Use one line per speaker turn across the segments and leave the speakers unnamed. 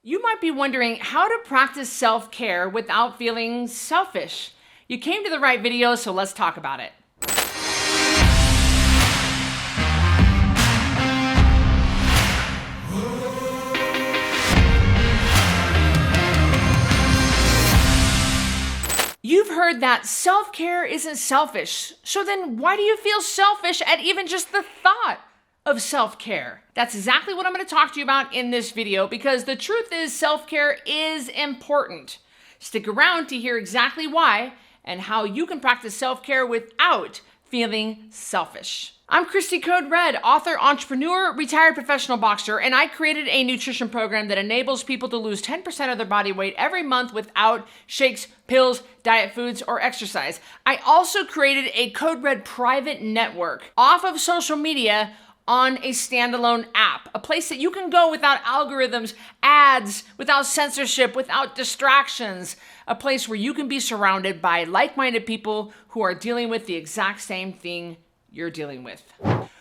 You might be wondering how to practice self-care without feeling selfish. You came to the right video, so let's talk about it. You've heard that self-care isn't selfish. So then why do you feel selfish at even just the thought of self-care? That's exactly what I'm going to talk to you about in this video, because the truth is self-care is important. Stick around to hear exactly why and how you can practice self-care without feeling selfish. I'm Cristy Code Red, author, entrepreneur, retired professional boxer, and I created a nutrition program that enables people to lose 10% of their body weight every month without shakes, pills, diet foods, or exercise. I also created a Code Red private network off of social media on a standalone app, a place that you can go without algorithms, ads, without censorship, without distractions, a place where you can be surrounded by like-minded people who are dealing with the exact same thing you're dealing with.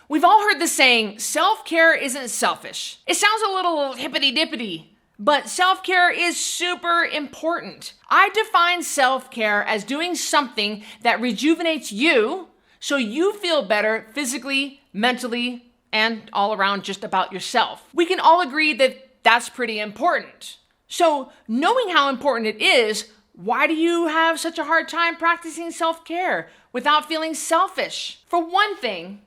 We've all heard the saying, self-care isn't selfish. It sounds a little hippity-dippity, but self-care is super important. I define self-care as doing something that rejuvenates you so you feel better physically, mentally, and all around just about yourself. We can all agree that that's pretty important. So knowing how important it is, why do you have such a hard time practicing self-care without feeling selfish? For one thing,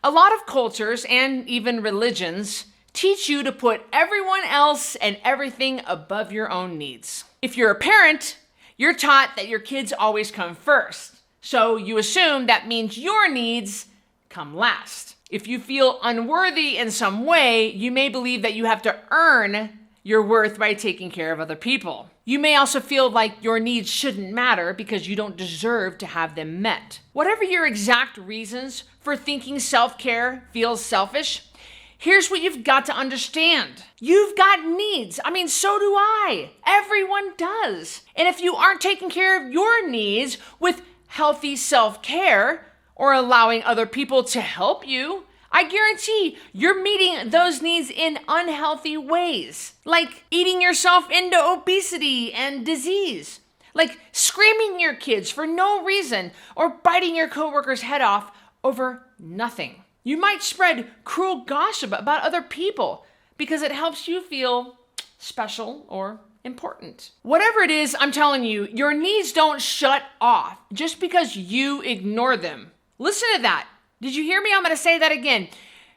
a lot of cultures and even religions teach you to put everyone else and everything above your own needs. If you're a parent, you're taught that your kids always come first. So you assume that means your needs come last. If you feel unworthy in some way, you may believe that you have to earn your worth by taking care of other people. You may also feel like your needs shouldn't matter because you don't deserve to have them met. Whatever your exact reasons for thinking self-care feels selfish, here's what you've got to understand. You've got needs. I mean, so do I. Everyone does. And if you aren't taking care of your needs with healthy self-care or allowing other people to help you, I guarantee you're meeting those needs in unhealthy ways, like eating yourself into obesity and disease, like screaming at your kids for no reason or biting your coworker's head off over nothing. You might spread cruel gossip about other people because it helps you feel special or important. Whatever it is, I'm telling you, your needs don't shut off just because you ignore them. Listen to that. Did you hear me? I'm going to say that again.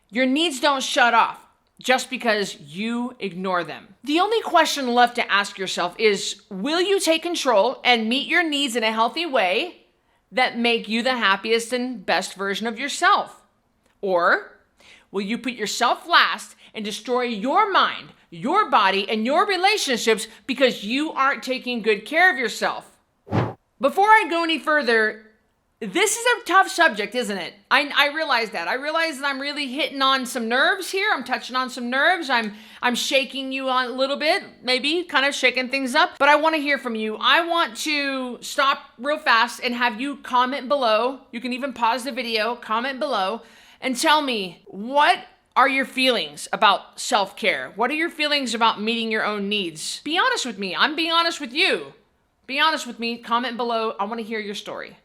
Your needs don't shut off just because you ignore them. The only question left to ask yourself is, will you take control and meet your needs in a healthy way that make you the happiest and best version of yourself? Or will you put yourself last and destroy your mind, your body, and your relationships because you aren't taking good care of yourself? Before I go any further, this is a tough subject, isn't it? I realize that. I realize that I'm really hitting on some nerves here. I'm touching on some nerves. I'm shaking you on a little bit, maybe kind of shaking things up. But I want to hear from you. I want to stop real fast and have you comment below. You can even pause the video, comment below, and tell me, what are your feelings about self-care? What are your feelings about meeting your own needs? Be honest with me. I'm being honest with you. Be honest with me. Comment below. I want to hear your story.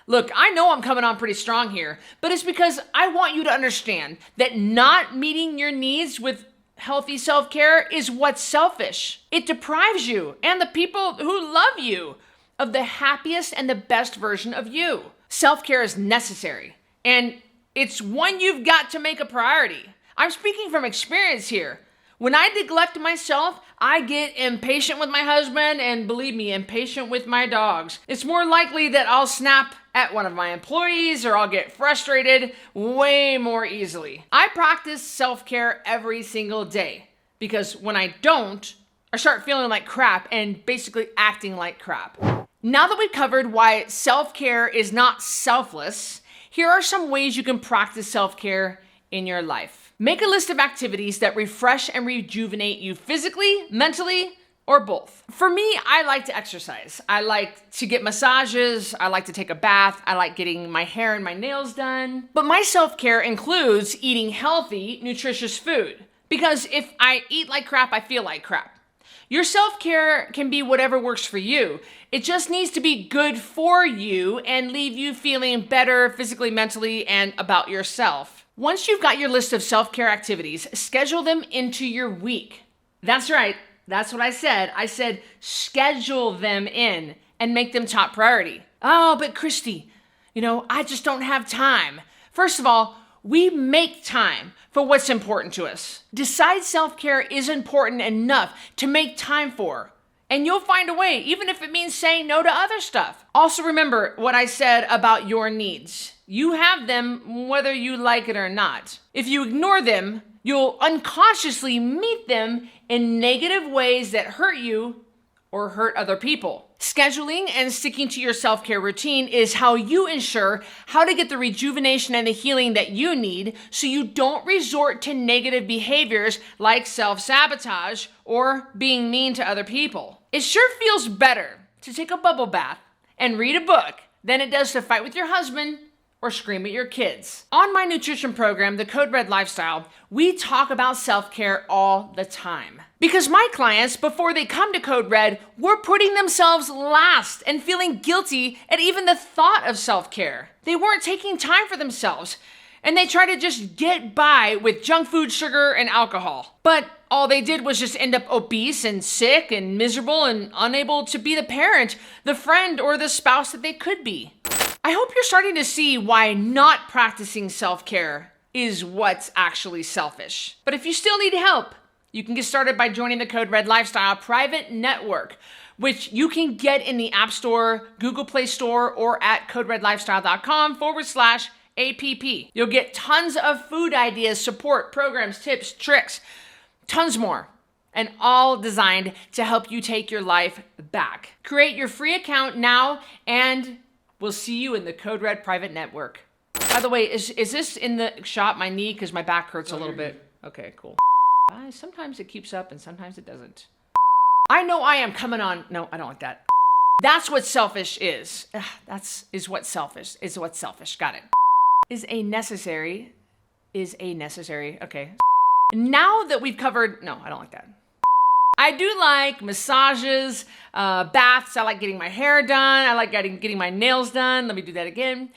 Look, I know I'm coming on pretty strong here, but it's because I want you to understand that not meeting your needs with healthy self-care is what's selfish. It deprives you and the people who love you of the happiest and the best version of you. Self-care is necessary, and it's one you've got to make a priority. I'm speaking from experience here. When I neglect myself, I get impatient with my husband and, believe me, impatient with my dogs. It's more likely that I'll snap at one of my employees or I'll get frustrated way more easily. I practice self-care every single day because when I don't, I start feeling like crap and basically acting like crap. Now that we've covered why self-care is not selfless, here are some ways you can practice self-care in your life. Make a list of activities that refresh and rejuvenate you physically, mentally, or both. For me, I like to exercise. I like to get massages. I like to take a bath. I like getting my hair and my nails done. But my self-care includes eating healthy, nutritious food. Because if I eat like crap, I feel like crap. Your self-care can be whatever works for you. It just needs to be good for you and leave you feeling better physically, mentally, and about yourself. Once you've got your list of self-care activities, schedule them into your week. That's right. That's what I said. I said schedule them in and make them top priority. Oh, but Cristy, I just don't have time. First of all, we make time for what's important to us. Decide self-care is important enough to make time for. And you'll find a way, even if it means saying no to other stuff. Also remember what I said about your needs. You have them whether you like it or not. If you ignore them, you'll unconsciously meet them in negative ways that hurt you or hurt other people. Scheduling and sticking to your self-care routine is how you ensure how to get the rejuvenation and the healing that you need so you don't resort to negative behaviors like self-sabotage or being mean to other people. It sure feels better to take a bubble bath and read a book than it does to fight with your husband or scream at your kids. On my nutrition program, the Code Red Lifestyle, we talk about self-care all the time. Because my clients, before they come to Code Red, were putting themselves last and feeling guilty at even the thought of self-care. They weren't taking time for themselves, and they tried to just get by with junk food, sugar, and alcohol. But all they did was just end up obese and sick and miserable and unable to be the parent, the friend, or the spouse that they could be. I hope you're starting to see why not practicing self-care is what's actually selfish. But if you still need help, you can get started by joining the Code Red Lifestyle private network, which you can get in the App Store, Google Play Store, or at coderedlifestyle.com/app. You'll get tons of food ideas, support, programs, tips, tricks, tons more, and all designed to help you take your life back. Create your free account now, and we'll see you in the Code Red private network. By the way, is this in the shot, my knee? Because my back hurts a little bit. Okay, cool. Sometimes it keeps up and sometimes it doesn't. I know I am coming on. No, I don't like that. That's what selfish is. Is what selfish. Got it. Is a necessary. Okay. Now that we've covered, no, I don't like that. I do like massages, baths. I like getting my hair done. I like getting my nails done. Let me do that again.